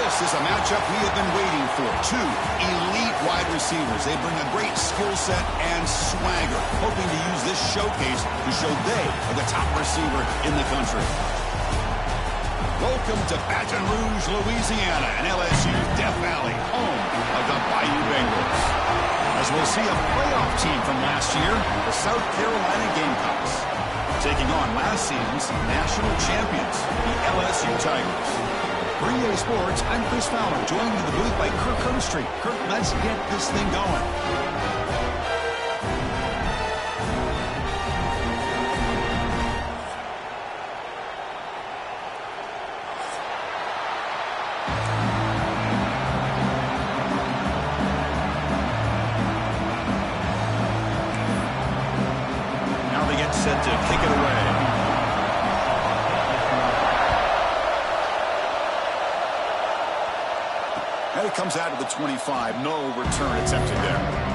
This is a matchup we have been waiting for. Two elite wide receivers. They bring a great skill set and swagger, hoping to use this showcase to show they are the top receiver in the country. Welcome to Baton Rouge, Louisiana, and LSU Death Valley, home of the Bayou Bengals. As we'll see a playoff team from last year, the South Carolina Gamecocks, taking on last season's national champions, the LSU Tigers. For EA Sports, I'm Chris Fowler, joined in the booth by Kirk Herbstreit. Kirk, let's get this thing going. Set to kick it away. And it comes out of the 25. No return attempted there.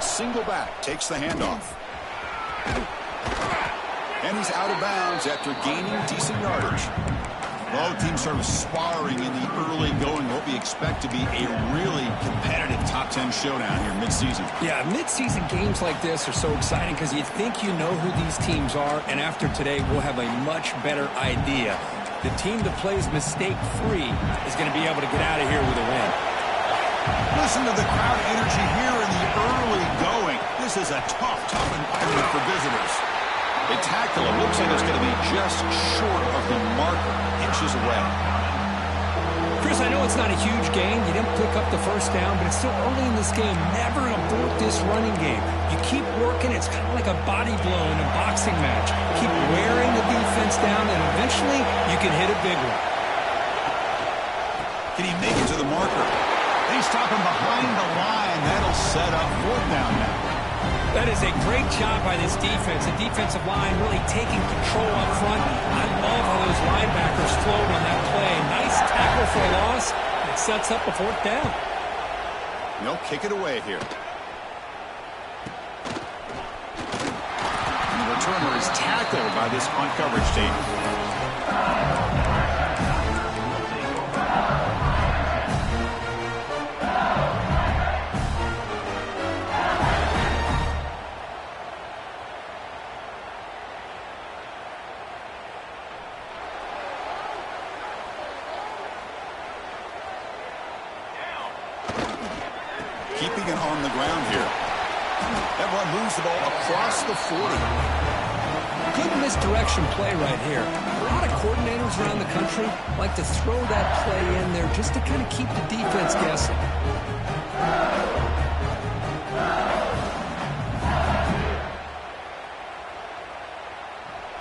Single back, takes the handoff. And he's out of bounds after gaining decent yardage. Both teams sort of sparring in the early going. What we expect to be a really competitive top 10 showdown here mid-season. Yeah, mid-season games like this are so exciting because you think you know who these teams are, and after today we'll have a much better idea. The team that plays mistake-free is going to be able to get out of here with a win. Listen to the crowd energy here in the early going. This is a tough environment for visitors. They tackle it. Looks like it's going to be just short of the marker, inches away. Chris, I know it's not a huge gain. You didn't pick up the first down, but it's still early in this game. Never abort this running game. You keep working. It's kind of like a body blow in a boxing match. Keep wearing the defense down, and eventually you can hit a big one. Can he make it to the marker? They stop him behind the line. That'll set up fourth down now. That is a great job by this defense. The defensive line really taking control up front. I love how those linebackers flowed on that play. Nice tackle for a loss. It sets up a fourth down. They'll kick it away here. And the returner is tackled by this punt coverage team. Keeping it on the ground here. That run moves the ball across the 40. Good misdirection play right here. A lot of coordinators around the country like to throw that play in there just to kind of keep the defense guessing.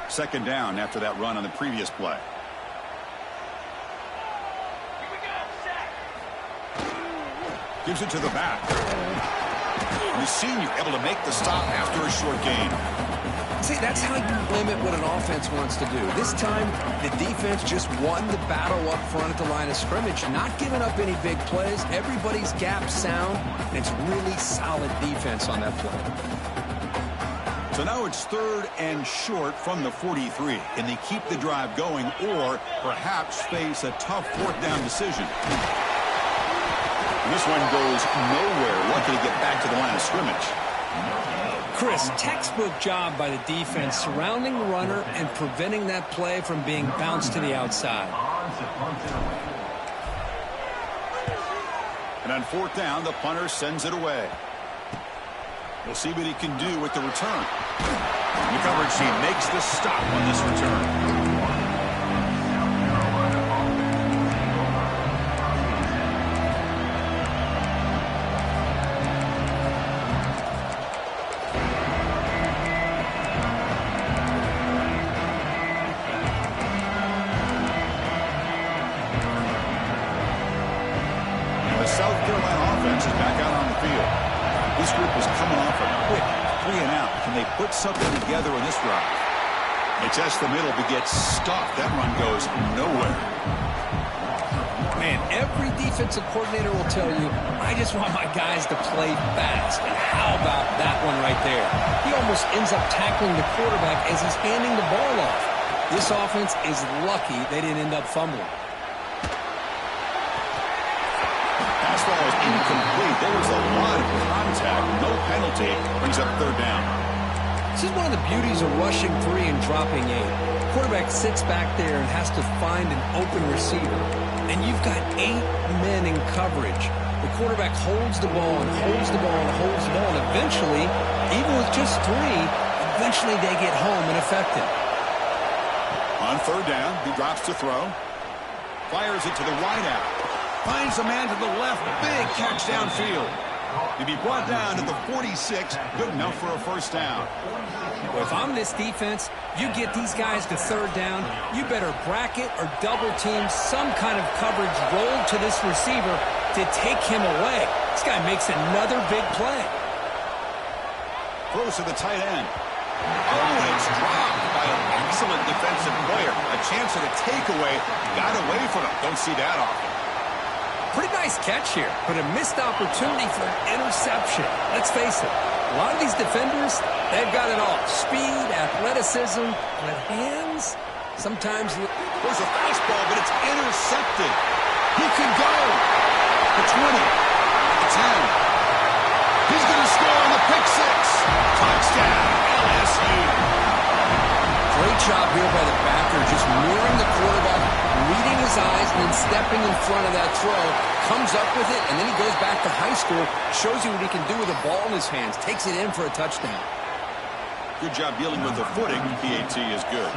Second down after that run on the previous play. Gives it to the back. The senior able to make the stop after a short gain. See, that's how you limit what an offense wants to do. This time, the defense just won the battle up front at the line of scrimmage, not giving up any big plays. Everybody's gap sound, and it's really solid defense on that play. So now it's third and short from the 43. Can they keep the drive going or perhaps face a tough fourth down decision? This one goes nowhere. Lucky to get back to the line of scrimmage. Chris, textbook job by the defense surrounding the runner and preventing that play from being bounced to the outside. And on fourth down, the punter sends it away. We'll see what he can do with the return. The coverage team makes the stop on this return. South Carolina offense is back out on the field. This group is coming off a quick 3-and-out. Can they put something together in this drive? They test the middle, but get stuffed. That run goes nowhere. Man, every defensive coordinator will tell you, I just want my guys to play fast. And how about that one right there? He almost ends up tackling the quarterback as he's handing the ball off. This offense is lucky they didn't end up fumbling. Pass ball is incomplete. There was a lot of contact. No penalty. Brings up third down. This is one of the beauties of rushing 3 and dropping 8. Quarterback sits back there and has to find an open receiver. And you've got 8 men in coverage. The quarterback holds the ball and holds the ball and holds the ball. And eventually, even with just 3, eventually they get home and effective. On third down, he drops to throw. Fires it to the wide out. Finds a man to the left. Big catch downfield. To be brought down to the 46. Good enough for a first down. Well, if I'm this defense, you get these guys to third down, you better bracket or double team some kind of coverage roll to this receiver to take him away. This guy makes another big play. Throws to the tight end. Oh, it's dropped by an excellent defensive player. A chance at a takeaway. Got away from him. Don't see that often. Pretty nice catch here, but a missed opportunity for an interception. Let's face it, a lot of these defenders, they've got it all. Speed, athleticism, but hands, sometimes... There's a fastball, but it's intercepted. He can go. The 20, the 10. He's going to score on the pick 6. Touchdown, LSU. Great job here by the backer, just mirroring the quarterback, reading his eyes, and then stepping in front of that throw, comes up with it, and then he goes back to high school, shows you what he can do with a ball in his hands, takes it in for a touchdown. Good job dealing with the footing. PAT is good.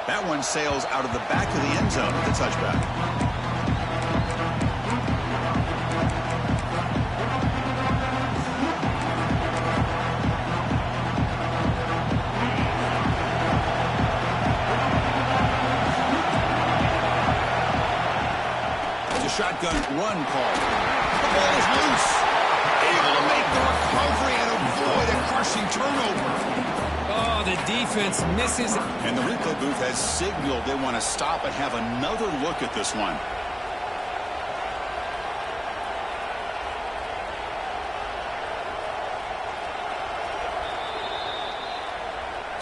That one sails out of the back of the end zone with the touchback. Shotgun run call. The ball is loose. Able to make the recovery and avoid a crushing turnover. Oh, the defense misses. And the replay booth has signaled they want to stop and have another look at this one.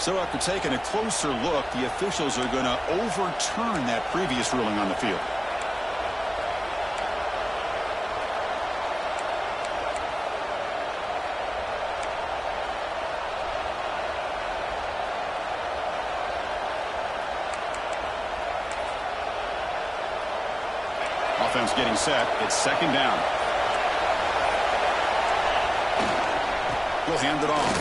So after taking a closer look, the officials are going to overturn that previous ruling on the field. Offense getting set. It's second down. He'll hand it off.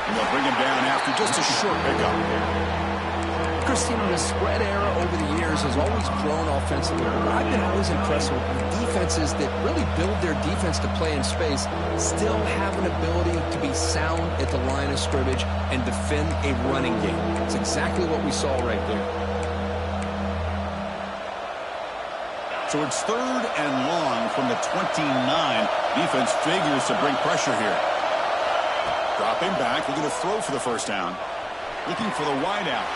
And they'll bring him down after just a short pickup. Christine, the spread era over the years has always grown offensively. But I've been always impressed with defenses that really build their defense to play in space, still have an ability to be sound at the line of scrimmage and defend a running game. It's exactly what we saw right there. So it's third and long from the 29. Defense figures to bring pressure here. Dropping back, looking to throw for the first down. Looking for the wide out.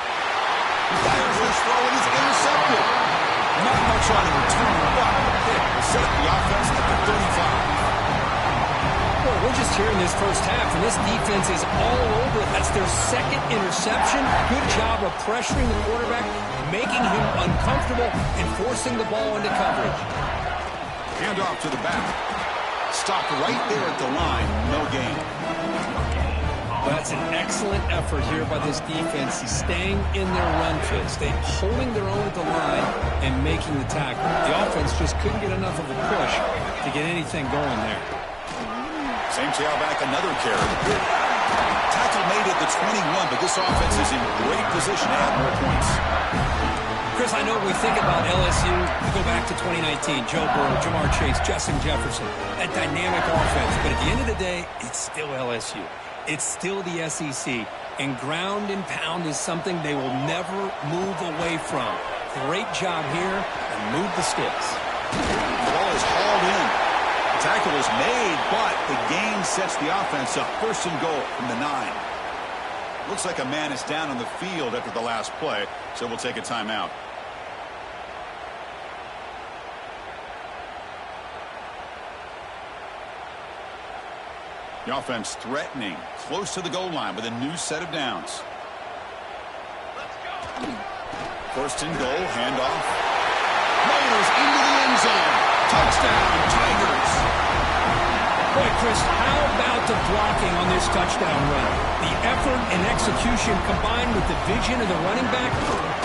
He fires his throw and is intercepted. Not much on the return, but the pick will set up the offense at the 35. Well, we're just here in this first half, and this defense is all over. That's their second interception. Good job of pressuring the quarterback, making him uncomfortable, and forcing the ball into coverage. Hand off to the back. Stopped right there at the line. No gain. That's an excellent effort here by this defense, staying in their run fit, holding their own at the line and making the tackle. The offense just couldn't get enough of a push to get anything going there. Same tailback, another carry. Tackle made at the 21, but this offense is in great position to add more points. Chris, I know we think about LSU, we go back to 2019, Joe Burrow, Jamar Chase, Justin Jefferson, that dynamic offense. But at the end of the day, it's still LSU. It's still the SEC. And ground and pound is something they will never move away from. Great job here, and move the sticks. The ball is hauled in. The tackle is made, but the gain sets the offense up. First and goal from the 9. Looks like a man is down on the field after the last play, so we'll take a timeout. The offense threatening, close to the goal line with a new set of downs. First and goal, handoff. Raiders into the end zone. Touchdown, Tigers. Boy, Chris, how about the blocking on this touchdown run? The effort and execution combined with the vision of the running back,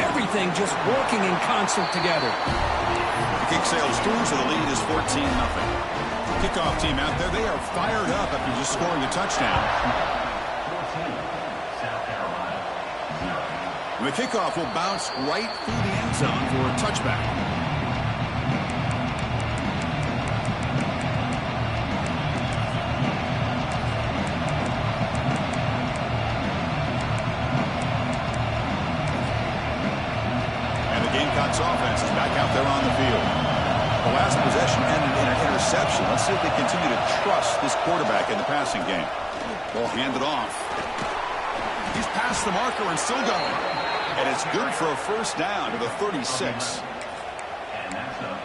everything just working in concert together. The kick sails through, so the lead is 14-0. Kickoff team out there, they are fired up after just scoring a touchdown. And the kickoff will bounce right through the end zone for a touchback. And the Gamecocks offense is back out there on the field. The last possession ended in an interception. Let's see if they continue to trust this quarterback in the passing game. Ball handed off. He's past the marker and still going. And it's good for a first down to the 36.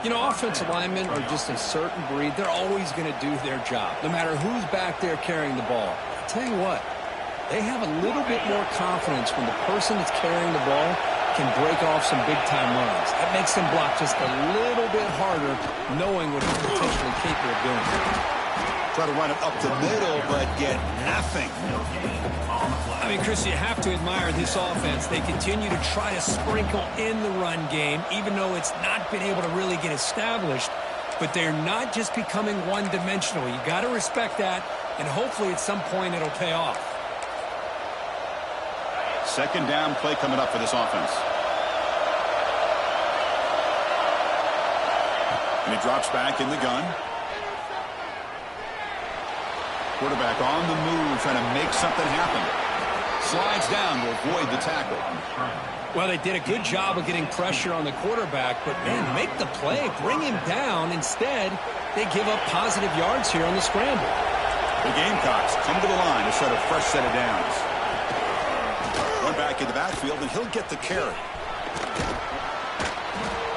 You know, offensive linemen are just a certain breed. They're always going to do their job, no matter who's back there carrying the ball. I'll tell you what, they have a little bit more confidence when the person that's carrying the ball can break off some big-time runs. That makes them block just a little bit harder, knowing what he's potentially capable of doing. Try to run it up the middle, but get nothing. I mean, Chris, you have to admire this offense. They continue to try to sprinkle in the run game, even though it's not been able to really get established. But they're not just becoming one-dimensional. You got to respect that, and hopefully at some point it'll pay off. Second down play coming up for this offense. And he drops back in the gun. Quarterback on the move, trying to make something happen. Slides down to avoid the tackle. Well, they did a good job of getting pressure on the quarterback, but, man, make the play, bring him down. Instead, they give up positive yards here on the scramble. The Gamecocks come to the line to set a fresh set of downs. Run back in the backfield, and he'll get the carry.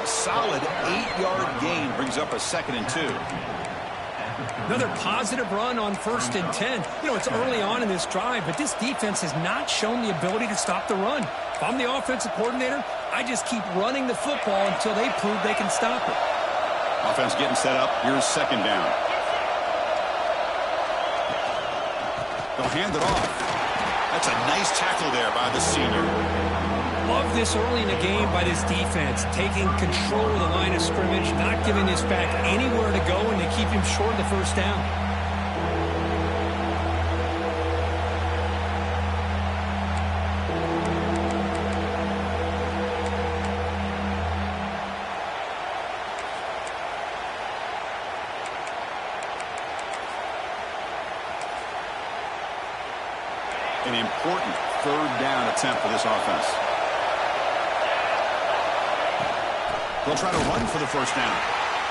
A solid 8-yard gain brings up a 2nd and 2. Another positive run on 1st and 10. You know, it's early on in this drive, but this defense has not shown the ability to stop the run. If I'm the offensive coordinator, I just keep running the football until they prove they can stop it. Offense getting set up. Here's 2nd down. They'll hand it off. That's a nice tackle there by the senior. Love this early in the game by this defense, taking control of the line of scrimmage, not giving this back anywhere to go, and to keep him short of the first down. An important 3rd down attempt for this offense. They'll try to run for the first down.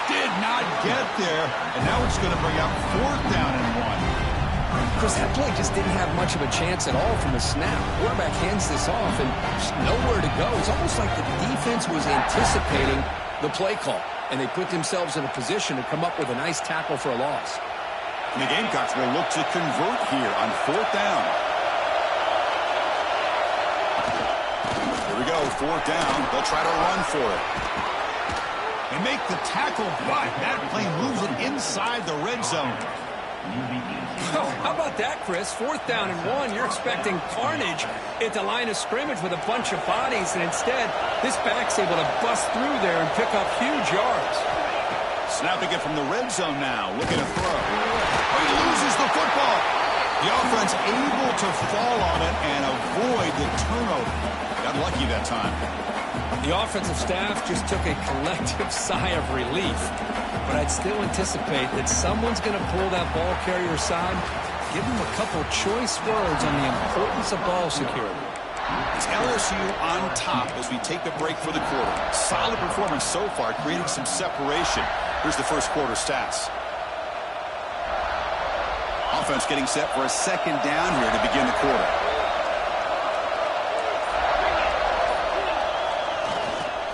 Did not get there, and now it's going to bring up 4th down and 1. Chris, that play just didn't have much of a chance at all from the snap. Quarterback hands this off, and just nowhere to go. It's almost like the defense was anticipating the play call, and they put themselves in a position to come up with a nice tackle for a loss. And the Gamecocks will look to convert here on 4th down. Here we go, 4th down. They'll try to run for it. They make the tackle, but that play moves it inside the red zone. Oh, how about that, Chris? 4th down and 1. You're expecting carnage at the line of scrimmage with a bunch of bodies, and instead, this back's able to bust through there and pick up huge yards. Snapping it from the red zone now, looking to throw. Oh, he loses the football. The offense able to fall on it and avoid the turnover. Got lucky that time. The offensive staff just took a collective sigh of relief. But I'd still anticipate that someone's going to pull that ball carrier side give them a couple choice words on the importance of ball security. It's LSU on top as we take the break for the quarter. Solid performance so far, creating some separation. Here's the first quarter stats. Offense getting set for a second down here to begin the quarter.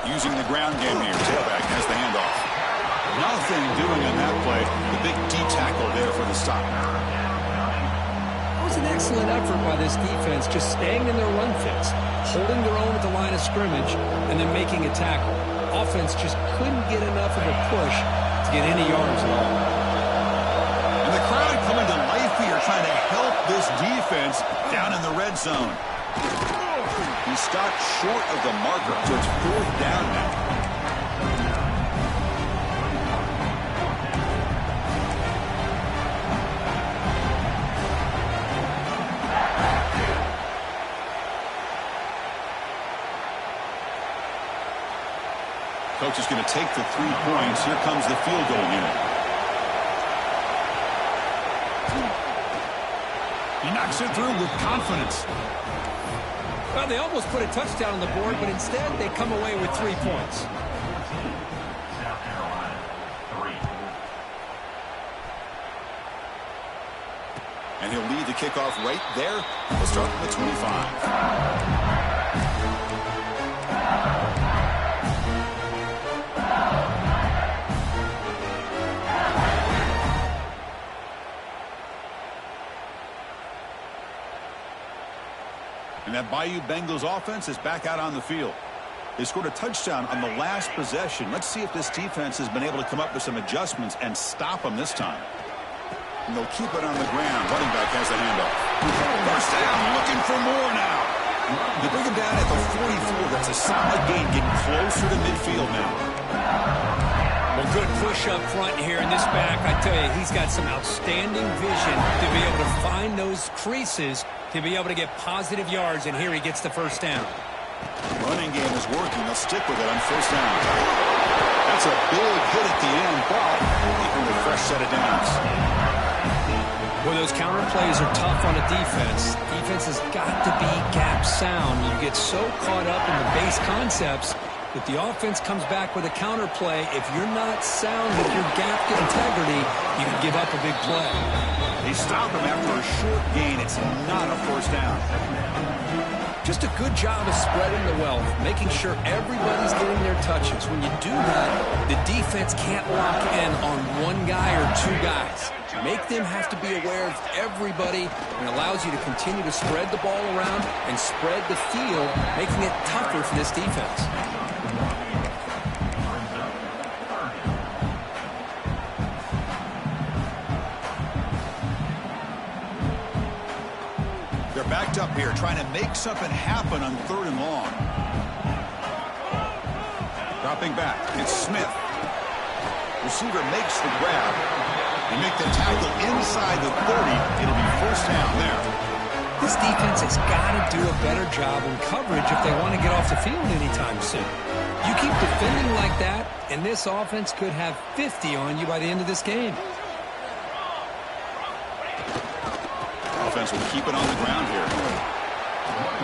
Using the ground game here. Tailback has the handoff. Nothing doing on that play. The big D tackle there for the stop. It was an excellent effort by this defense, just staying in their run fits, holding their own at the line of scrimmage, and then making a tackle. Offense just couldn't get enough of a push to get any yards at all. And the crowd coming to life here, trying to help this defense down in the red zone. He stopped short of the marker, so it's 4th down now. Coach is going to take the 3 points. Here comes the field goal unit. He knocks it through with confidence. Well, they almost put a touchdown on the board, but instead they come away with 3 points. And he'll lead the kickoff right there. We'll start from the 25. And that Bayou Bengals offense is back out on the field. They scored a touchdown on the last possession. Let's see if this defense has been able to come up with some adjustments and stop them this time. And they'll keep it on the ground. Running back has the handoff. First down, looking for more now. They bring him down at the 44. That's a solid gain, getting closer to midfield now. Well, good push up front here in this back. I tell you, he's got some outstanding vision to be able to find those creases to be able to get positive yards, and here he gets the first down. Running game is working. They'll stick with it on first down. That's a big hit at the end, but even with a fresh set of downs. Well, those counter plays are tough on a defense. Defense has got to be gap sound. You get so caught up in the base concepts. If the offense comes back with a counter play, if you're not sound with your gap integrity, you can give up a big play. They stop him after a short gain. It's not a first down. Just a good job of spreading the wealth, making sure everybody's getting their touches. When you do that, the defense can't lock in on one guy or 2 guys. Make them have to be aware of everybody, and allows you to continue to spread the ball around and spread the field, making it tougher for this defense. They're backed up here, trying to make something happen on 3rd and long. Dropping back, it's Smith. Receiver makes the grab. They make the tackle inside the 30. It'll be first down there. This defense has got to do a better job in coverage if they want to get off the field anytime soon. You keep defending like that, and this offense could have 50 on you by the end of this game. Offense will keep it on the ground here.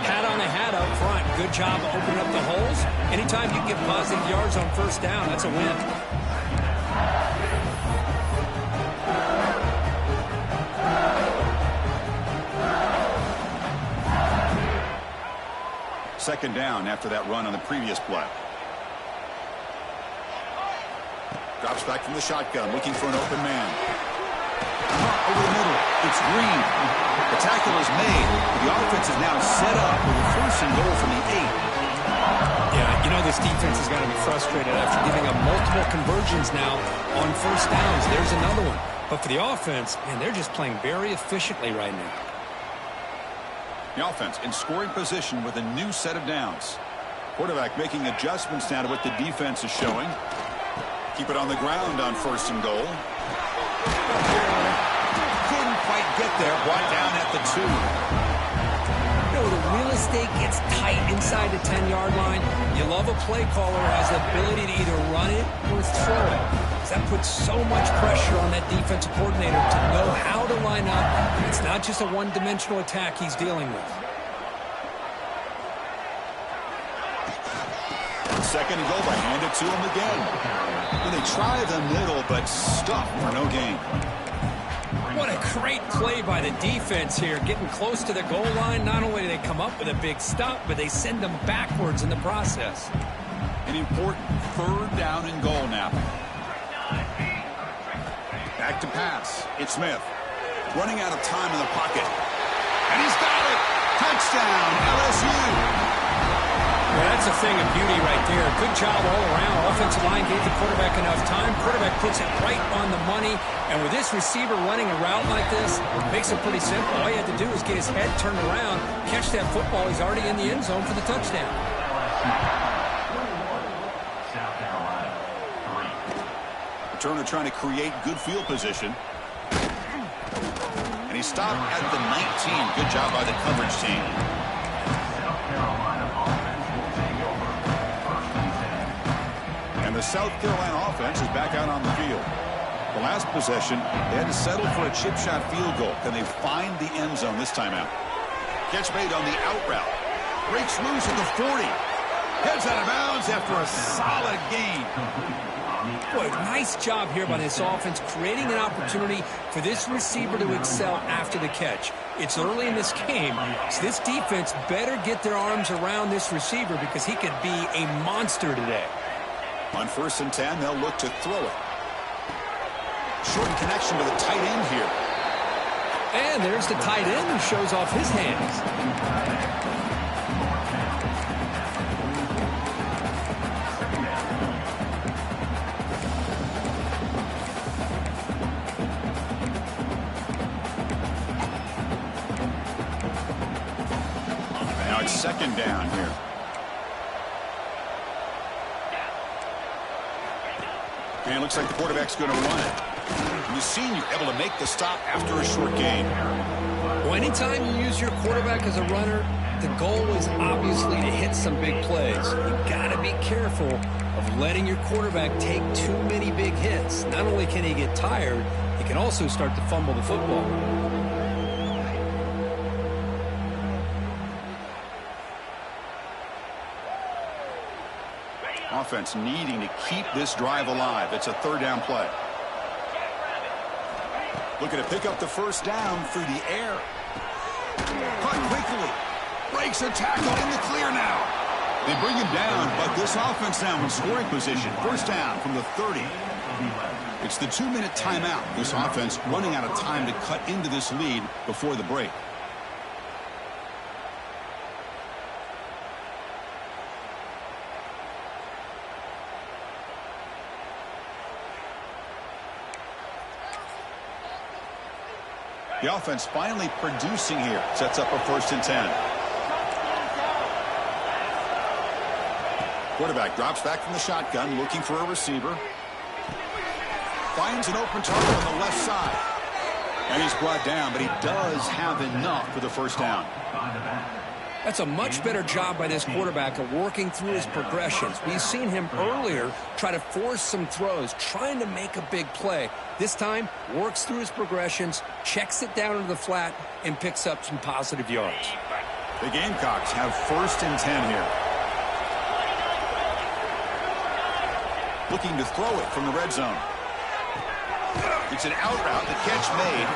Hat on the hat up front. Good job of opening up the holes. Anytime you get positive yards on first down, that's a win. Second down after that run on the previous play. Drops back from the shotgun, looking for an open man. Over the middle, it's Green. The tackle is made. The offense is now set up with a first and goal from the 8. Yeah, you know this defense has got to be frustrated after giving up multiple conversions now on first downs. There's another one. But for the offense, man, they're just playing very efficiently right now. The offense in scoring position with a new set of downs. Quarterback making adjustments now to what the defense is showing. Keep it on the ground on first and goal. Couldn't quite get there. Brought down at the 2. You know, the real estate gets tight inside the 10-yard line. You love a play caller who has the ability to either run it or throw it. That puts so much pressure on that defensive coordinator to know how to to line up. It's not just a one-dimensional attack he's dealing with. Second and goal, but hand it to him again. And they try the middle, but stuff for no gain. What a great play by the defense here, getting close to the goal line. Not only do they come up with a big stop, but they send them backwards in the process. An important third down and goal now. Back to pass. It's Smith. Running out of time in the pocket. And he's got it. Touchdown, LSU. Well, that's a thing of beauty right there. Good job all around. Offensive line gave the quarterback enough time. Quarterback puts it right on the money. And with this receiver running a route like this, makes it pretty simple. All you have to do is get his head turned around, catch that football. He's already in the end zone for the touchdown. Returner trying to create good field position. And he stopped at the 19. Good job by the coverage team. And the South Carolina offense is back out on the field. The last possession, they had to settle for a chip shot field goal. Can they find the end zone this time out? Catch made on the out route. Breaks loose at the 40. Heads out of bounds after a solid gain. Boy, nice job here by this offense, creating an opportunity for this receiver to excel after the catch. It's early in this game, so this defense better get their arms around this receiver because he could be a monster today. On 1st and 10, they'll look to throw it. Short connection to the tight end here. And there's the tight end who shows off his hands. Now it's second down here. And it looks like the quarterback's going to run it. And the senior able to make the stop after a short gain. Well, anytime you use your quarterback as a runner, the goal is obviously to hit some big plays. You've got to be careful of letting your quarterback take too many big hits. Not only can he get tired, he can also start to fumble the football. Offense needing to keep this drive alive. It's a third down play. Looking to pick up the first down through the air. Caught quickly. Breaks a tackle in the clear now. They bring him down, but this offense now in scoring position. First down from the 30. It's the 2-minute timeout. This offense running out of time to cut into this lead before the break. The offense finally producing here. Sets up a 1st and 10. Quarterback drops back from the shotgun, looking for a receiver. Finds an open target on the left side. And he's brought down, but he does have enough for the first down. That's a much better job by this quarterback of working through his progressions. We've seen him earlier try to force some throws, trying to make a big play. This time, works through his progressions, checks it down into the flat, and picks up some positive yards. The Gamecocks have 1st and 10 here. Looking to throw it from the red zone. It's an out route, the catch made.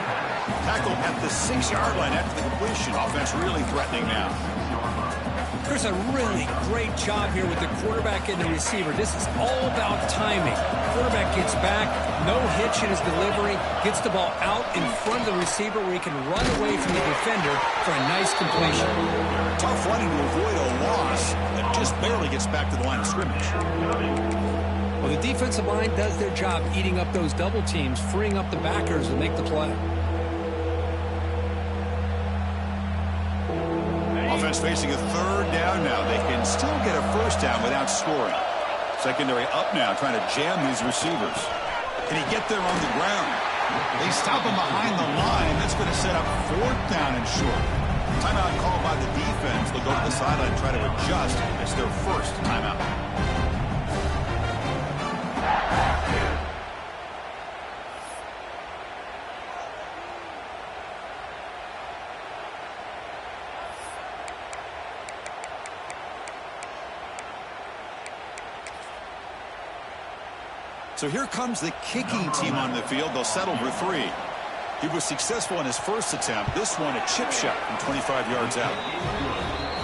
Tackled at the 6-yard line after the completion. Offense really threatening now. There's a really great job here with the quarterback and the receiver. This is all about timing. Quarterback gets back, no hitch in his delivery, gets the ball out in front of the receiver where he can run away from the defender for a nice completion. Tough running to avoid a loss that just barely gets back to the line of scrimmage. Well, the defensive line does their job eating up those double teams, freeing up the backers to make the play. Offense facing a third down now. They can still get a first down without scoring. Secondary up now, trying to jam these receivers. Can he get there on the ground? They stop him behind the line. That's going to set up 4th down and short. Timeout called by the defense. They'll go to the sideline and try to adjust. It's their first timeout. So here comes the kicking team on the field. They'll settle for 3. He was successful in his first attempt. This one, a chip shot from 25 yards out.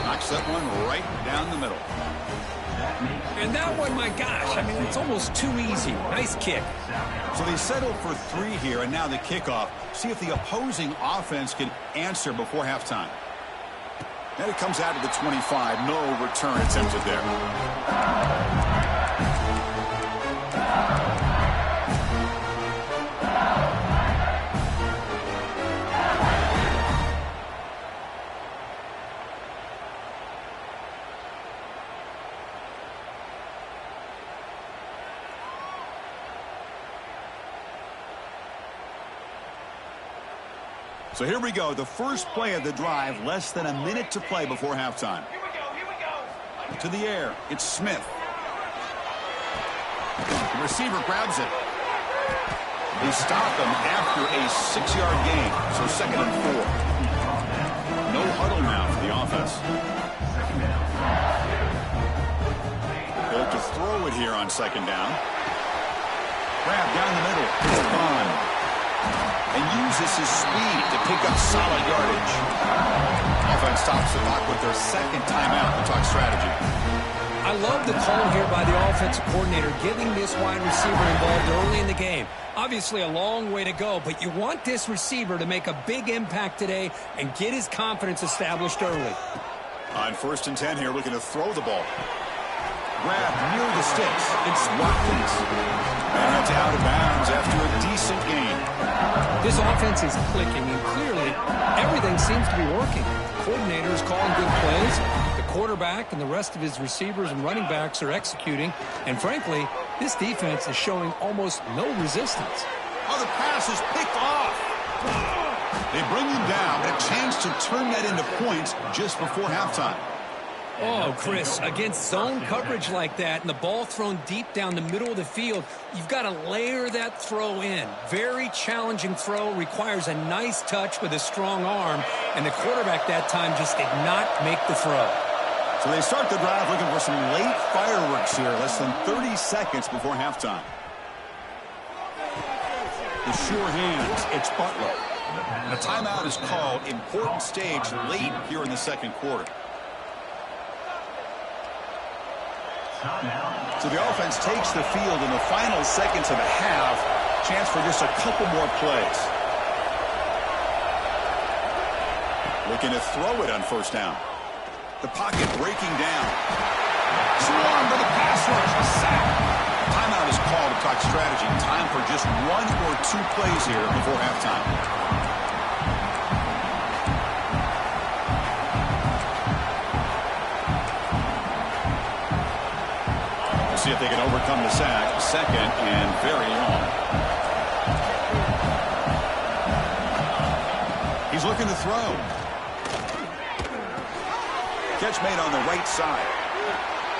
Knocks that one right down the middle. And that one, my gosh, I mean, it's almost too easy. Nice kick. So they settled for 3 here, and now the kickoff. See if the opposing offense can answer before halftime. And it comes out to the 25. No return attempted there. So here we go, the first play of the drive, less than a minute to play before halftime. Here we go. To the air, it's Smith. The receiver grabs it. They stop him after a 6-yard gain, so 2nd and 4. No huddle now for the offense. They'll to throw it here on 2nd down. Grab down the middle, it's gone. And uses his speed to pick up solid yardage. Offense stops the clock with their 2nd timeout to talk strategy. I love the call here by the offensive coordinator, getting this wide receiver involved early in the game. Obviously a long way to go, but you want this receiver to make a big impact today and get his confidence established early. On 1st and 10 here, looking to throw the ball. Grab near the sticks. It's Watkins. And it's out of bounds after a decent gain. This offense is clicking, and clearly everything seems to be working. The coordinator is calling good plays. The quarterback and the rest of his receivers and running backs are executing. And frankly, this defense is showing almost no resistance. Oh, the pass is picked off. They bring him down, a chance to turn that into points just before halftime. Oh, Chris, against zone coverage like that and the ball thrown deep down the middle of the field, you've got to layer that throw in. Very challenging throw, requires a nice touch with a strong arm, and the quarterback that time just did not make the throw. So they start the drive looking for some late fireworks here, less than 30 seconds before halftime. The sure hands, it's Butler. The timeout is called, important stage late here in the 2nd quarter. So the offense takes the field in the final seconds of the half. Chance for just a couple more plays. Looking to throw it on 1st down. The pocket breaking down. Swarm for the pass rush. A sack. Timeout is called to talk strategy. Time for just 1 or 2 plays here before halftime. See if they can overcome the sack. 2nd and very long. He's looking to throw. Catch made on the right side.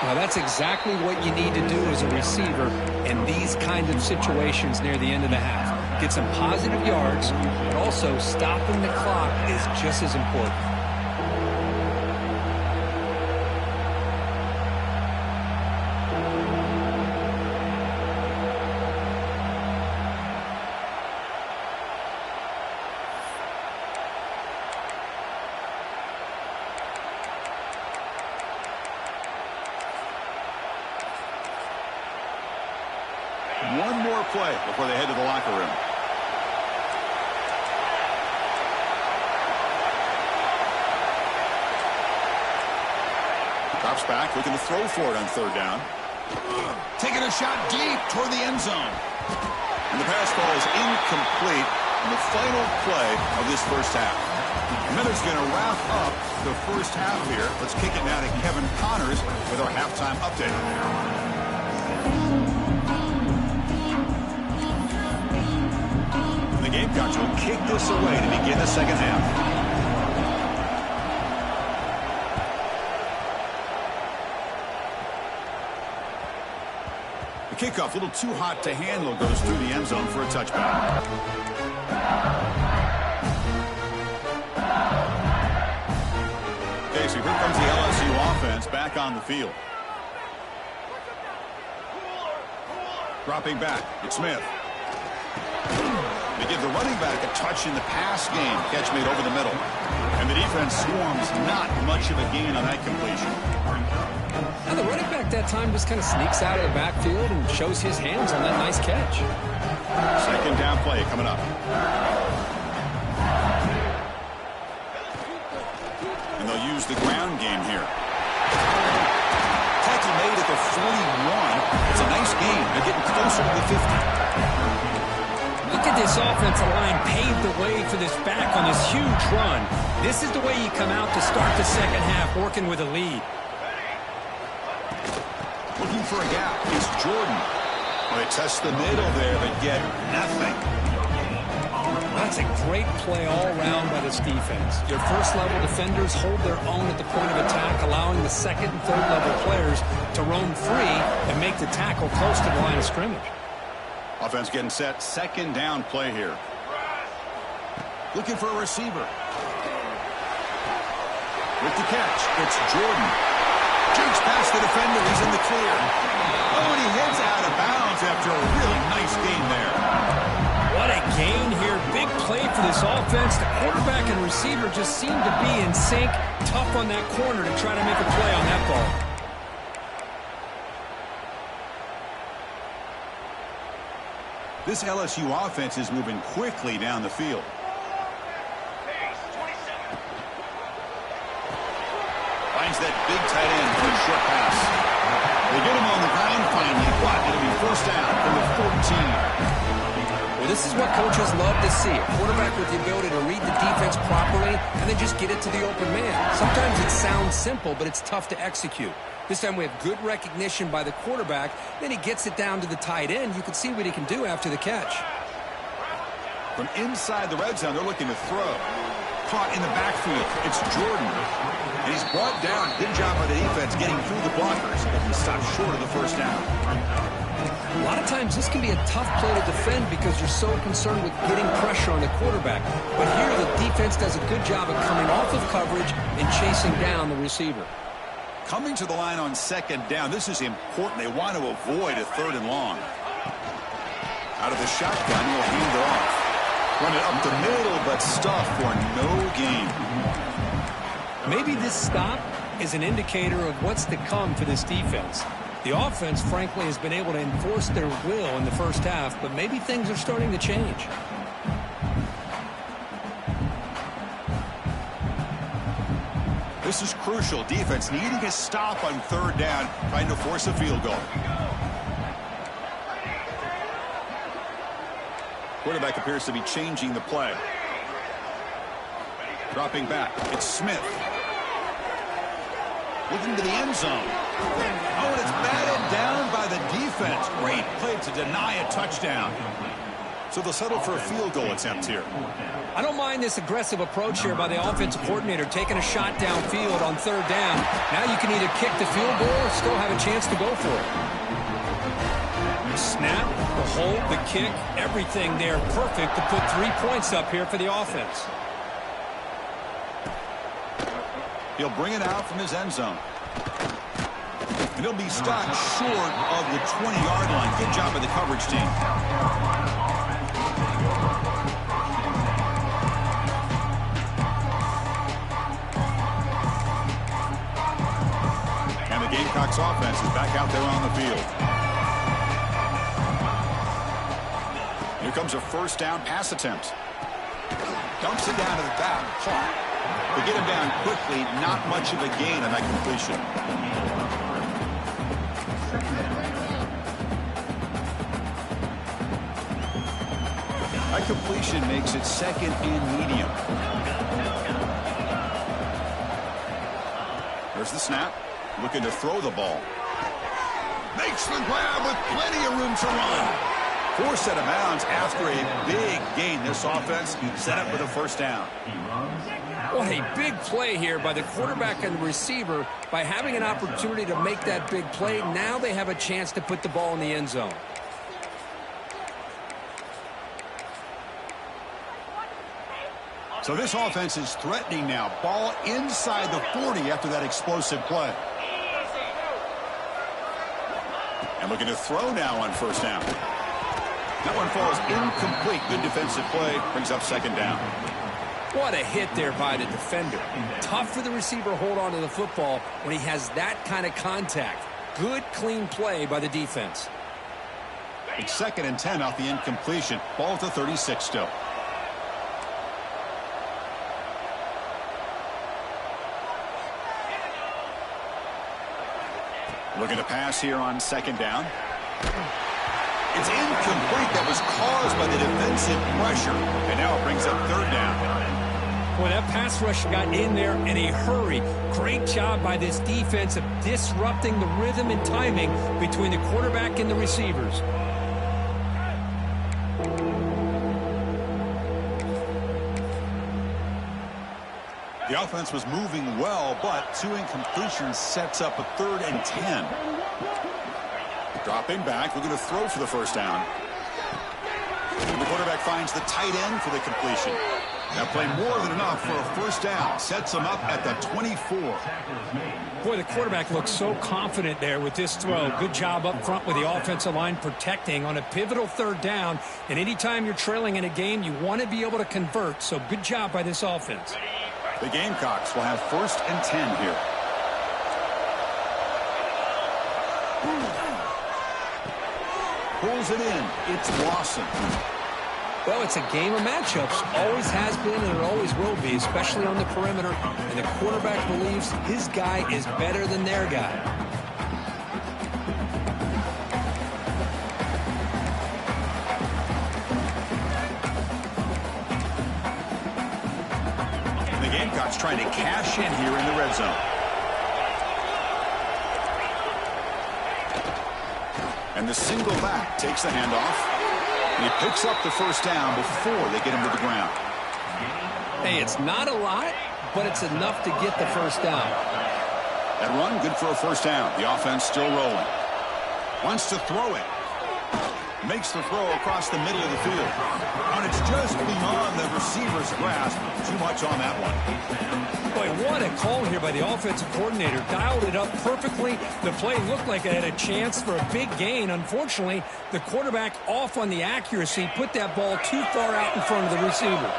Well, that's exactly what you need to do as a receiver in these kind of situations near the end of the half. Get some positive yards, but also stopping the clock is just as important. One more play before they head to the locker room. Drops back, looking to throw for it on 3rd down. Taking a shot deep toward the end zone. And the pass ball is incomplete in the final play of this 1st half. Miller's going to wrap up the 1st half here. Let's kick it now to Kevin Connors with our halftime update. The Gamecocks will kick this away to begin the 2nd half. The kickoff, a little too hot to handle, goes through the end zone for a touchback. Okay, so here comes the LSU offense back on the field. Dropping back, it's Smith. They give the running back a touch in the pass game. Catch made over the middle. And the defense swarms not much of a gain on that completion. And the running back that time just kind of sneaks out of the backfield and shows his hands on that nice catch. Second down play coming up. And they'll use the ground game here. Tackle made at the 41. It's a nice game. They're getting closer to the 50. Look at this offensive line paved the way for this back on this huge run. This is the way you come out to start the second half, working with a lead. Looking for a gap. It's Jordan. Well, they test the middle there, but get nothing. That's a great play all around by this defense. Your first-level defenders hold their own at the point of attack, allowing the second and third-level players to roam free and make the tackle close to the line of scrimmage. Offense getting set. Second down play here. Looking for a receiver. With the catch, it's Jordan. Jakes past the defender. He's in the clear. Oh, and he heads out of bounds after a really nice gain there. What a gain here. Big play for this offense. The quarterback and receiver just seem to be in sync. Tough on that corner to try to make a play on that ball. This LSU offense is moving quickly down the field. Finds that big tight end for a short pass. They get him on the ground finally, but it'll be first down from the 14. Well, this is what coaches love to see. A quarterback with the ability to read the defense properly and then just get it to the open man. Sometimes it sounds simple, but it's tough to execute. This time we have good recognition by the quarterback. Then he gets it down to the tight end. You can see what he can do after the catch. From inside the red zone, they're looking to throw. Caught in the backfield. It's Jordan. And he's brought down. Good job by the defense getting through the blockers. But he stopped short of the first down. A lot of times this can be a tough play to defend because you're so concerned with getting pressure on the quarterback. But here the defense does a good job of coming off of coverage and chasing down the receiver. Coming to the line on second down. This is important. They want to avoid a third and long. Out of the shotgun, he'll hand it off. Run it up the middle, but stuff for no gain. Maybe this stop is an indicator of what's to come for this defense. The offense, frankly, has been able to enforce their will in the first half, but maybe things are starting to change. This is crucial. Defense needing a stop on third down, trying to force a field goal. Quarterback appears to be changing the play. Dropping back. It's Smith. Looking to the end zone. Oh, and it's batted down by the defense. Great play to deny a touchdown. So they'll settle for a field goal attempt here. I don't mind this aggressive approach here by the offensive coordinator, taking a shot downfield on third down. Now you can either kick the field goal or still have a chance to go for it. Snap, the hold, the kick, everything there perfect to put 3 points up here for the offense. He'll bring it out from his end zone. And he'll be stopped short of the 20-yard line. Good job by the coverage team. And the Gamecocks offense is back out there on the field. Here comes a first down pass attempt. Dumps it down to the back. Caught. They get him down quickly. Not much of a gain on that completion. That completion makes it second and medium. There's the snap. Looking to throw the ball. Makes the grab with plenty of room to run. Forced out of bounds after a big gain. This offense set up with a first down. What a big play here by the quarterback and the receiver. By having an opportunity to make that big play, now they have a chance to put the ball in the end zone. So this offense is threatening now. Ball inside the 40 after that explosive play. And looking to throw now on first down. That one falls incomplete. Good defensive play. Brings up second down. What a hit there by the defender. Tough for the receiver to hold on to the football when he has that kind of contact. Good, clean play by the defense. It's 2nd and 10 off the incompletion. Ball to 36 still. Looking to pass here on second down. It's incomplete. That was caused by the defensive pressure. And now it brings up third down. Boy, that pass rush got in there in a hurry. Great job by this defense of disrupting the rhythm and timing between the quarterback and the receivers. The offense was moving well, but 2 incompletions sets up a 3rd and 10. Dropping back, looking to throw for the first down. And the quarterback finds the tight end for the completion. That play more than enough for a first down. Sets him up at the 24. Boy, the quarterback looks so confident there with this throw. Good job up front with the offensive line protecting on a pivotal 3rd down. And anytime you're trailing in a game, you want to be able to convert. So good job by this offense. The Gamecocks will have 1st and 10 here. Pulls it in. It's Lawson. Well, it's a game of matchups. Always has been and it always will be, especially on the perimeter. And the quarterback believes his guy is better than their guy. The Gamecocks trying to cash in here in the red zone. And the single back takes the handoff. And he picks up the first down before they get him to the ground. Hey, it's not a lot, but it's enough to get the first down. That run, good for a first down. The offense still rolling. Wants to throw it. Makes the throw across the middle of the field. And it's just beyond the receiver's grasp. Too much on that one. Boy, what a call here by the offensive coordinator. Dialed it up perfectly. The play looked like it had a chance for a big gain. Unfortunately, the quarterback off on the accuracy, put that ball too far out in front of the receiver.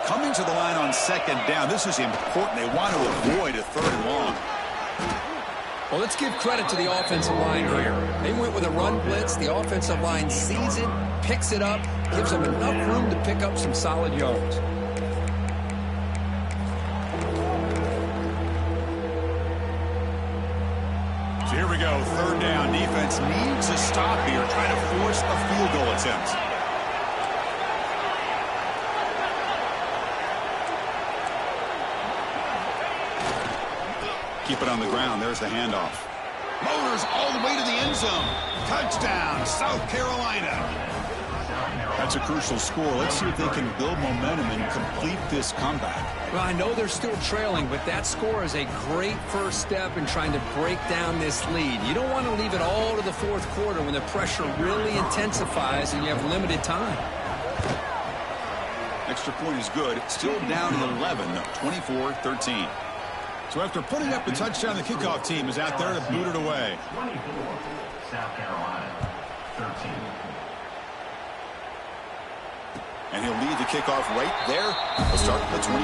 Coming to the line on second down, this is important. They want to avoid a 3rd and long. Well, let's give credit to the offensive line here. They went with a run blitz. The offensive line sees it, picks it up, gives them enough room to pick up some solid yards. So here we go, 3rd down. Defense needs a stop here, trying to force a field goal attempt. Keep it on the ground. There's the handoff. Motors all the way to the end zone. Touchdown, South Carolina. That's a crucial score. Let's see if they can build momentum and complete this comeback. Well, I know they're still trailing, but that score is a great first step in trying to break down this lead. You don't want to leave it all to the 4th quarter when the pressure really intensifies and you have limited time. Extra point is good. Still down to 11, 24-13. So after putting up the touchdown, the kickoff team is out there to boot it away. 24, South Carolina, 13. And he'll lead the kickoff right there. He'll start at the 25.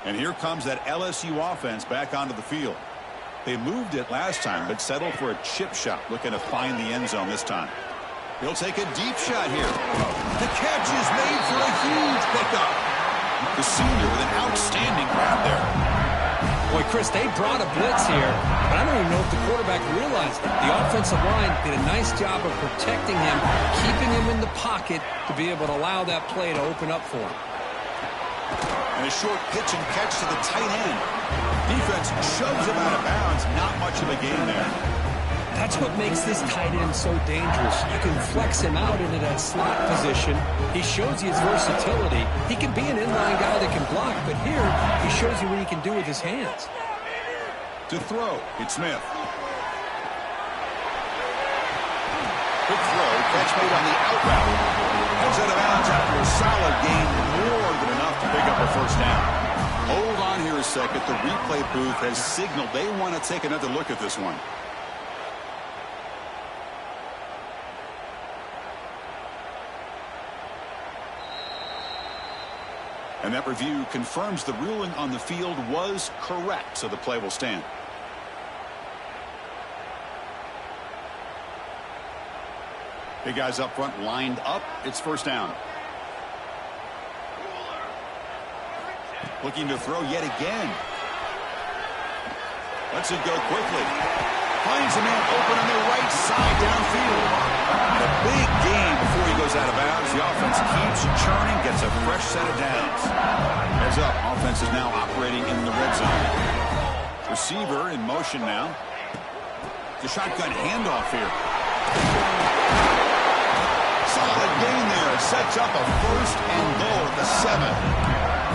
And here comes that LSU offense back onto the field. They moved it last time, but settled for a chip shot, looking to find the end zone this time. He'll take a deep shot here. The catch is made for a huge pickup. The senior with an outstanding grab there. Boy, Chris, they brought a blitz here, but I don't even know if the quarterback realized it. The offensive line did a nice job of protecting him, keeping him in the pocket to be able to allow that play to open up for him. And a short pitch and catch to the tight end. Defense shoves him out of bounds. Not much of a gain there. That's what makes this tight end so dangerous. You can flex him out into that slot position. He shows you his versatility. He can be an inline guy that can block, but here he shows you what he can do with his hands. To throw, it's Smith. Quick throw, Catch made on the out route. Heads out of bounds after a solid gain, more than enough to pick up a first down. Hold on here a second. The replay booth has signaled they want to take another look at this one. And that review confirms the ruling on the field was correct, so the play will stand. Big guys up front lined up. It's first down. Looking to throw yet again. Lets it go quickly. Finds a man open on the right side downfield. And a big gain before he goes out of bounds. The offense keeps churning, gets a fresh set of downs. Heads up. Offense is now operating in the red zone. Receiver in motion now. The shotgun handoff here. Solid gain there. Sets up a first and goal at the 7.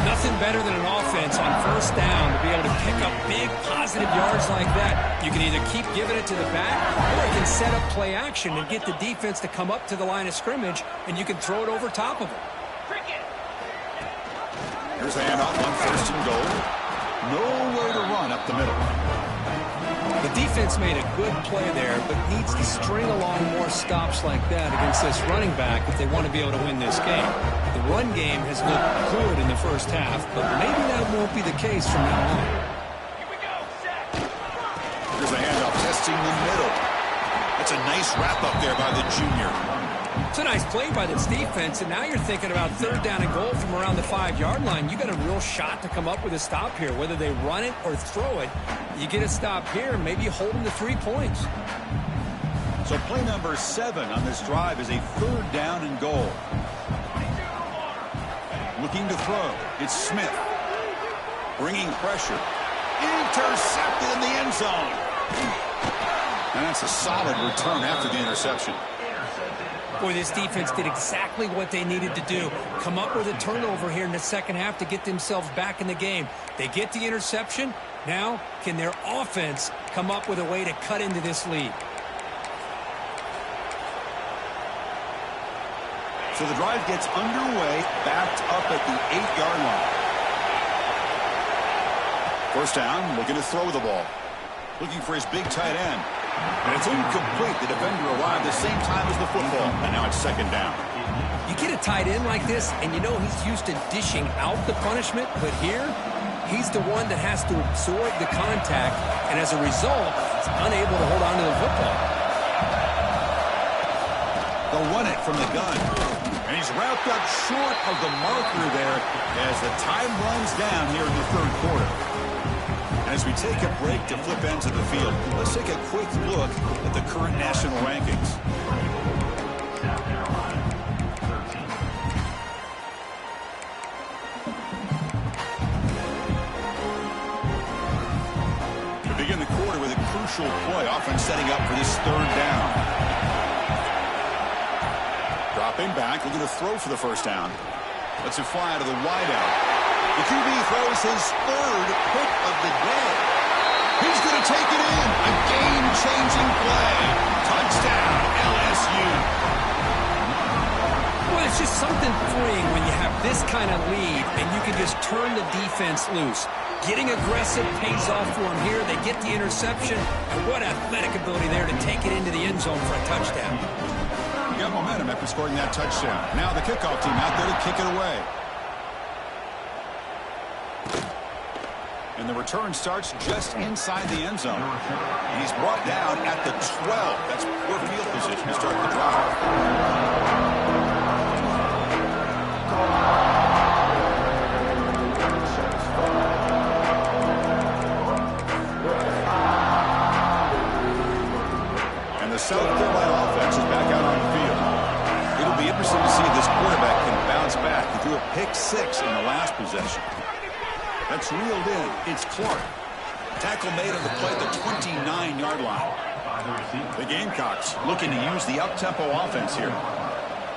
Nothing better than an offense on first down to be able to pick up big positive yards like that. You can either keep giving it to the back, or you can set up play action and get the defense to come up to the line of scrimmage, and you can throw it over top of them. Here's a handoff on first and goal. Nowhere to run up the middle. The defense made a good play there, but needs to string along more stops like that against this running back if they want to be able to win this game. The run game has looked good in the first half, but maybe that won't be the case from now on. Here's a handoff testing the middle. That's a nice wrap up there by the junior. It's a nice play by this defense, and now you're thinking about third down and goal from around the 5-yard line. You got a real shot to come up with a stop here. Whether they run it or throw it, you get a stop here, and maybe you hold them to 3 points. So play number 7 on this drive is a third down and goal. Looking to throw. It's Smith. Bringing pressure. Intercepted in the end zone. And that's a solid return after the interception. Boy, this defense did exactly what they needed to do. Come up with a turnover here in the second half to get themselves back in the game. They get the interception. Now, can their offense come up with a way to cut into this lead? So the drive gets underway, backed up at the 8-yard line. First down, looking to throw the ball. Looking for his big tight end. And it's incomplete. The defender arrived the same time as the football. And now it's second down. You get a tight end like this, and you know he's used to dishing out the punishment. But here, he's the one that has to absorb the contact. And as a result, he's unable to hold on to the football. They'll run it from the gun. And he's wrapped up short of the marker there as the time runs down here in the third quarter. And as we take a break to flip ends of the field, let's take a quick look at the current national rankings. South Carolina, 13. We begin the quarter with a crucial play, often setting up for this third down. Dropping back, looking to throw for the first down. Lets it fly out of the wideout. The QB throws his third pick of the day. He's going to take it in. A game-changing play. Touchdown, LSU. Well, it's just something freeing when you have this kind of lead and you can just turn the defense loose. Getting aggressive pays off for them here. They get the interception, and what athletic ability there to take it into the end zone for a touchdown. You got momentum after scoring that touchdown. Now the kickoff team out there to kick it away. And the return starts just inside the end zone. And he's brought down at the 12. That's poor field position to start the drive. And the South Carolina offense is back out on the field. It'll be interesting to see if this quarterback can bounce back. He threw a pick-6 in the last possession. That's reeled in. It's Clark. Tackle made on the play at the 29-yard line. The Gamecocks looking to use the up-tempo offense here.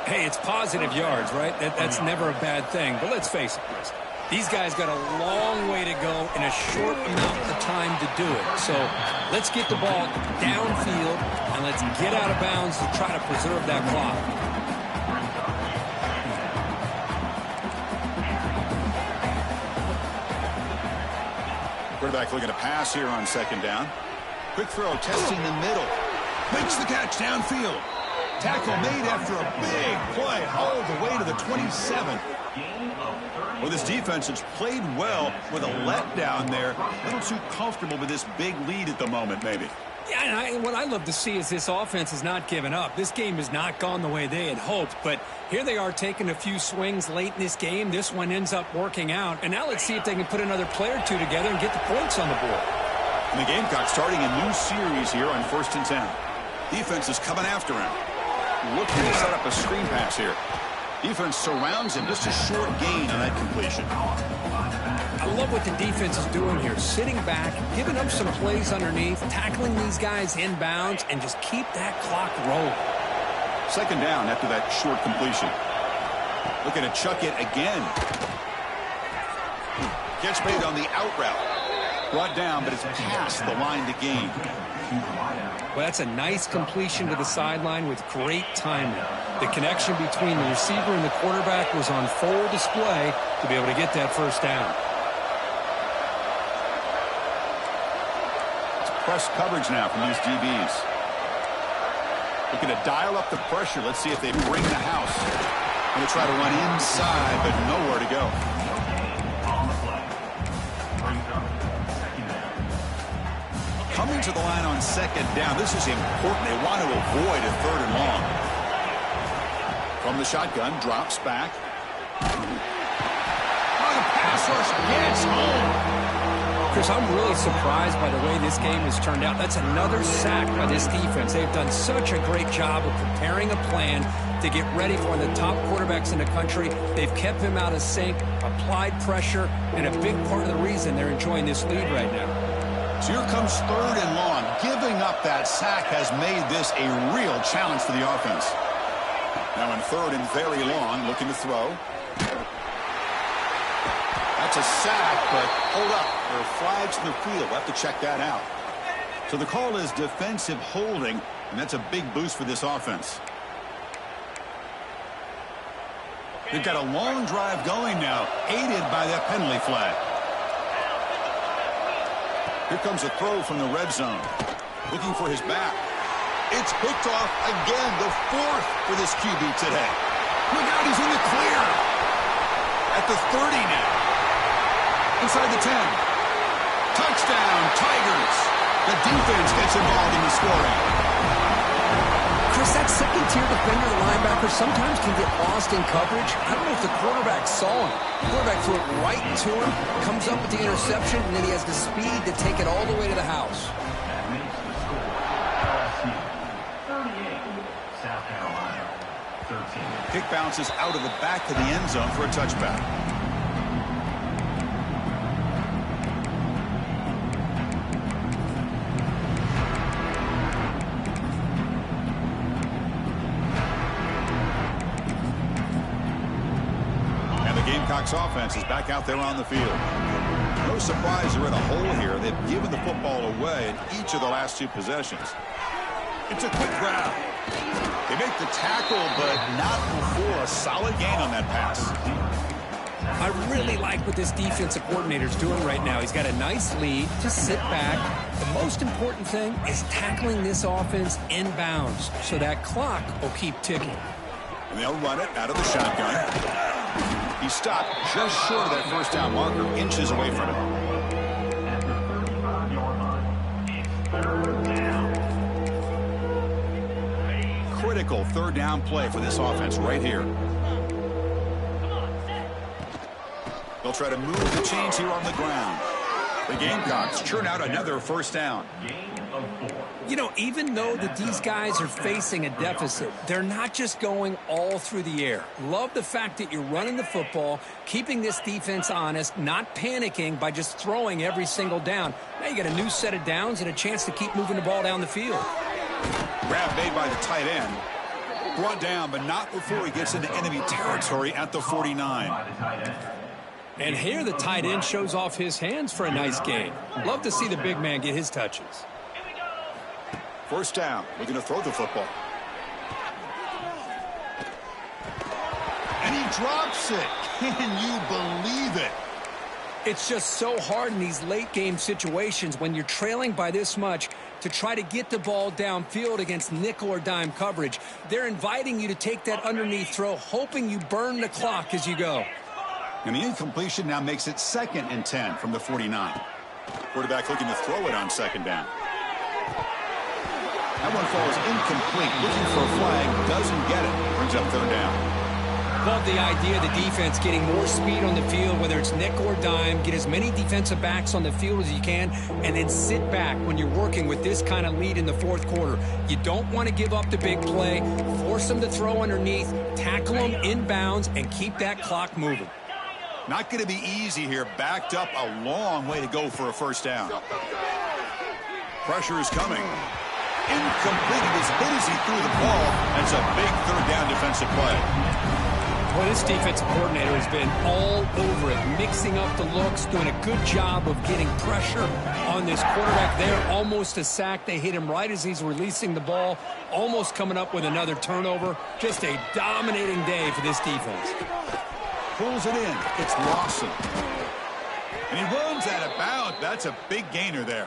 Hey, it's positive yards, right? That's never a bad thing. But let's face it, Chris. These guys got a long way to go in a a short amount of time to do it. So let's get the ball downfield, and let's get out of bounds to try to preserve that clock. Quarterback looking to pass here on second down. Quick throw, testing the middle. Makes the catch downfield. Tackle made after a big play all the way to the 27. Well, this defense has played well with a letdown there. A little too comfortable with this big lead at the moment, maybe. Yeah, and what I love to see is this offense has not given up. This game has not gone the way they had hoped, but here they are taking a few swings late in this game. This one ends up working out, and now let's see if they can put another play or two together and get the points on the board. And the Gamecocks starting a new series here on 1st and 10. Defense is coming after him. Looking to set up a screen pass here. Defense surrounds him. Just a short gain on that completion. I love what the defense is doing here. Sitting back, giving up some plays underneath, tackling these guys inbounds, and just keep that clock rolling. Second down after that short completion. Looking to chuck it again. Gets made on the out route. Brought down, but it's past the line to gain. Well, that's a nice completion to the sideline with great timing. The connection between the receiver and the quarterback was on full display to be able to get that first down. It's press coverage now from these DBs. Looking to dial up the pressure. Let's see if they bring the house. Going to try to run inside, but nowhere to go. Coming to the line on second down. This is important. They want to avoid a 3rd and long. From the shotgun, drops back. Oh, the pass rush gets home. Chris, I'm really surprised by the way this game has turned out. That's another sack by this defense. They've done such a great job of preparing a plan to get ready for one of the top quarterbacks in the country. They've kept him out of sync, applied pressure, and a big part of the reason they're enjoying this lead right now. So here comes 3rd and long. Giving up that sack has made this a real challenge for the offense. Now in 3rd and very long, looking to throw. That's a sack, but hold up. There are flags in the field. We'll have to check that out. So the call is defensive holding, and that's a big boost for this offense. They've got a long drive going now, aided by that penalty flag. Here comes a throw from the red zone. Looking for his back. It's picked off again, the 4th for this QB today. Look out, he's in the clear. At the 30 now. Inside the 10. Touchdown, Tigers. The defense gets involved in the scoring. Chris, that second-tier defender, the linebacker, sometimes can get lost in coverage. I don't know if the quarterback saw him. The quarterback threw it right to him, comes up with the interception, and then he has the speed to take it all the way to the house. That makes the score LSU 38, South Carolina 13. Kick bounces out of the back of the end zone for a touchback. Gamecocks offense is back out there on the field. No surprise they're in a hole here. They've given the football away in each of the last 2 possessions. It's a quick grab. They make the tackle, but not before a solid gain on that pass. I really like what this defensive coordinator is doing right now. He's got a nice lead. Just sit back. The most important thing is tackling this offense inbounds so that clock will keep ticking. And they'll run it out of the shotgun. He stopped just short of that first down marker, inches away from it. At the 35-yard line, it's 3rd down. Critical 3rd down play for this offense right here. They'll try to move the chains here on the ground. The Gamecocks churn out another first down. You know, even though that these guys are facing a deficit, they're not just going all through the air. Love the fact that you're running the football, keeping this defense honest, not panicking by just throwing every single down. Now you got a new set of downs and a chance to keep moving the ball down the field. Grab made by the tight end. Brought down, but not before he gets into enemy territory at the 49. And here the tight end shows off his hands for a nice gain. Love to see the big man get his touches. First down. Looking to throw the football. And he drops it. Can you believe it? It's just so hard in these late game situations when you're trailing by this much to try to get the ball downfield against nickel or dime coverage. They're inviting you to take that underneath throw, hoping you burn the clock as you go. And the incompletion now makes it 2nd and 10 from the 49. Quarterback looking to throw it on 2nd down. That one falls incomplete. Looking for a flag. Doesn't get it. Brings up 3rd down. Love the idea of the defense getting more speed on the field, whether it's nickel or dime. Get as many defensive backs on the field as you can, and then sit back when you're working with this kind of lead in the 4th quarter. You don't want to give up the big play. Force them to throw underneath, tackle them inbounds, and keep that clock moving. Not going to be easy here. Backed up a long way to go for a 1st down. Pressure is coming. Incomplete. It was hit as he threw the ball. That's a big 3rd down defensive play. Well, this defensive coordinator has been all over it, mixing up the looks, doing a good job of getting pressure on this quarterback there. Almost a sack. They hit him right as he's releasing the ball, almost coming up with another turnover. Just a dominating day for this defense. Pulls it in. It's Lawson. And he runs out of bounds. That's a big gainer there.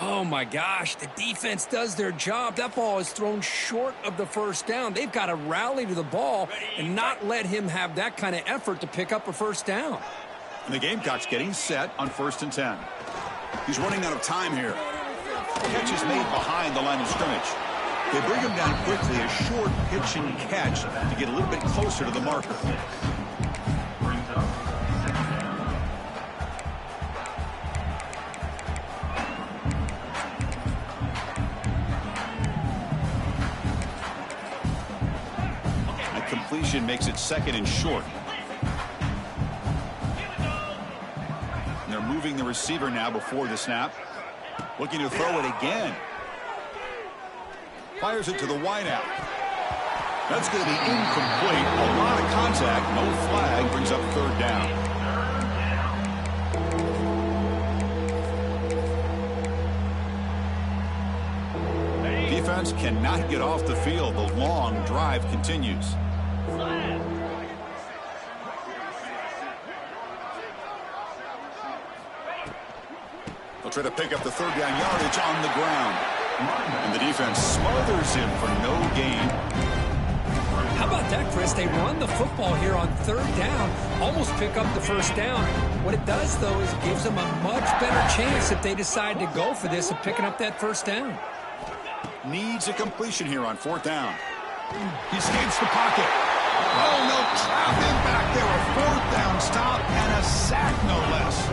Oh, my gosh. The defense does their job. That ball is thrown short of the 1st down. They've got to rally to the ball and not let him have that kind of effort to pick up a 1st down. And the Gamecocks getting set on 1st and 10. He's running out of time here. Catch is made behind the line of scrimmage. They bring him down quickly. A short pitch and catch to get a little bit closer to the marker. Completion makes it 2nd and short. And they're moving the receiver now before the snap. Looking to throw it again. Fires it to the wideout. That's going to be incomplete. A lot of contact. No flag. Brings up 3rd down. Defense cannot get off the field. The long drive continues. They'll try to pick up the 3rd down yardage on the ground. And the defense smothers him for no gain. How about that, Chris? They run the football here on 3rd down, almost pick up the 1st down. What it does, though, is it gives them a much better chance if they decide to go for this of picking up that 1st down. Needs a completion here on 4th down. He escapes the pocket. Oh, no, trap him back there. A 4th down stop and a sack, no less.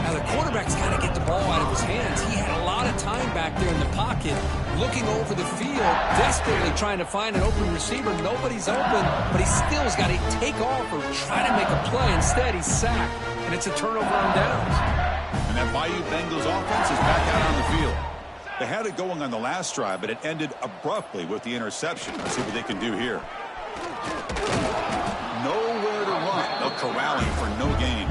Now, the quarterback's got to get the ball out of his hands. He had a lot of time back there in the pocket, looking over the field, desperately trying to find an open receiver. Nobody's open, but he still's got to take off or try to make a play. Instead, he's sacked, and it's a turnover on downs. And that Bayou Bengals offense is back out on the field. They had it going on the last drive, but it ended abruptly with the interception. Let's see what they can do here. Nowhere to run. They'll corral him for no gain.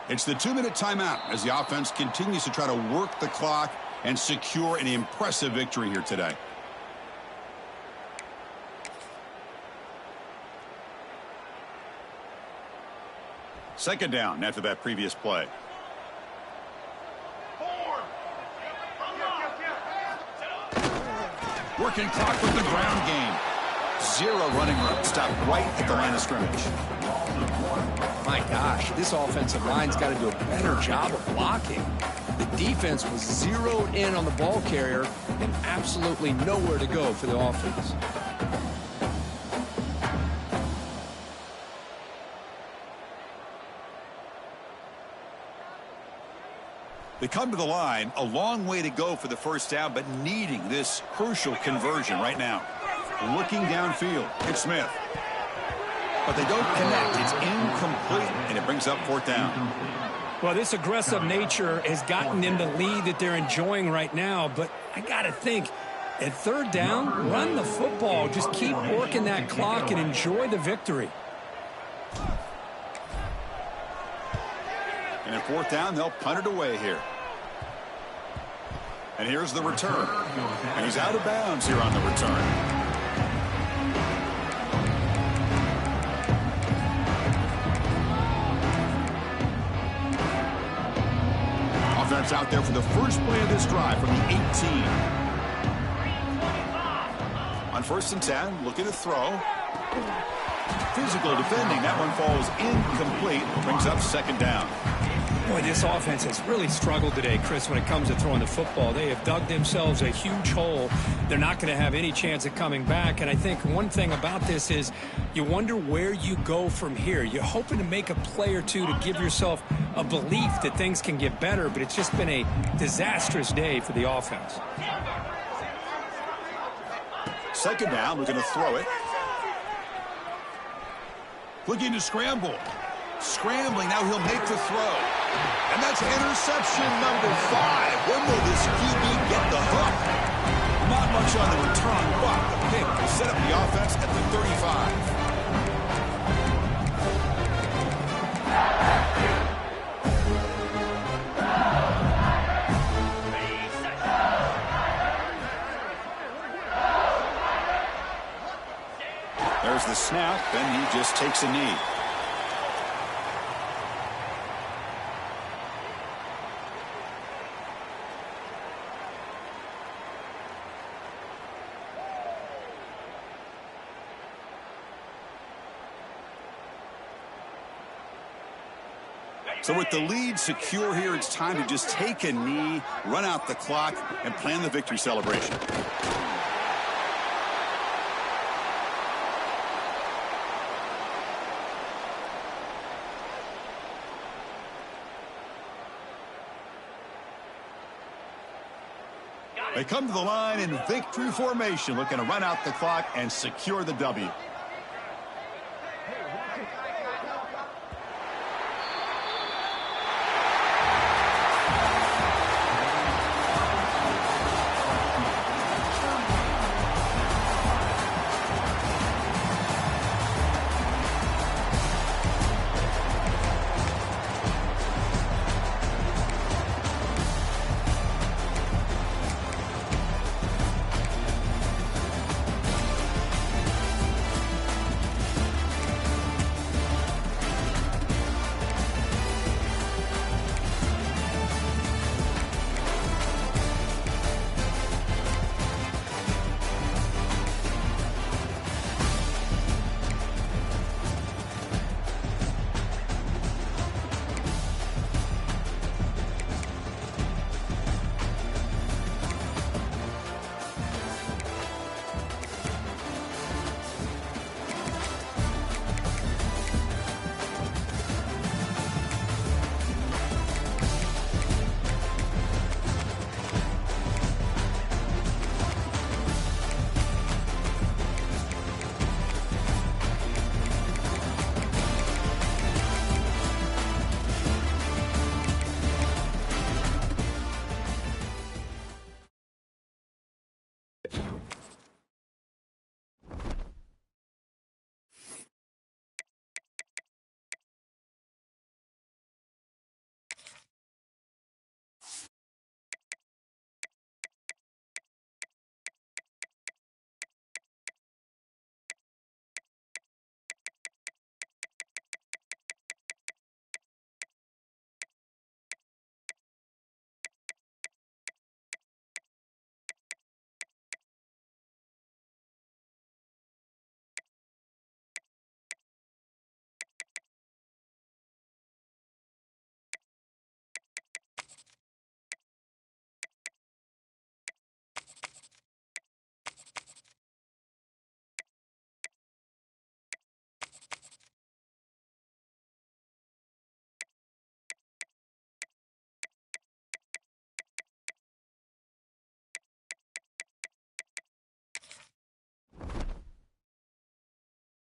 It's the 2-minute timeout as the offense continues to try to work the clock and secure an impressive victory here today. Second down after that previous play. Working clock with the ground game. 0 running room. Stop right at the line of scrimmage. My gosh, this offensive line's got to do a better job of blocking. The defense was zeroed in on the ball carrier and absolutely nowhere to go for the offense. They come to the line, a long way to go for the first down, but needing this crucial conversion right now. Looking downfield, it's Smith. but they don't connect. It's incomplete, and it brings up 4th down. Well, this aggressive nature has gotten them the lead that they're enjoying right now, but I got to think, at 3rd down, run the football. Just keep working that clock and enjoy the victory. And at 4th down, they'll punt it away here. And here's the return. And he's out of bounds here on the return. Offense out there for the first play of this drive from the 18. On 1st and 10, looking to throw. Physical defending. That one falls incomplete. Brings up 2nd down. Boy, this offense has really struggled today, Chris, when it comes to throwing the football. They have dug themselves a huge hole. They're not going to have any chance of coming back. And I think one thing about this is you wonder where you go from here. You're hoping to make a play or two to give yourself a belief that things can get better, but it's just been a disastrous day for the offense. 2nd down, we're going to throw it. Looking to scramble. Scrambling, now he'll make the throw. And that's interception number 5. When will this QB get the hook? Not much on the return, but the pick will set up the offense at the 35. There's the snap, and he just takes a knee. So with the lead secure here, it's time to just take a knee, run out the clock, and plan the victory celebration. They come to the line in victory formation, looking to run out the clock and secure the W.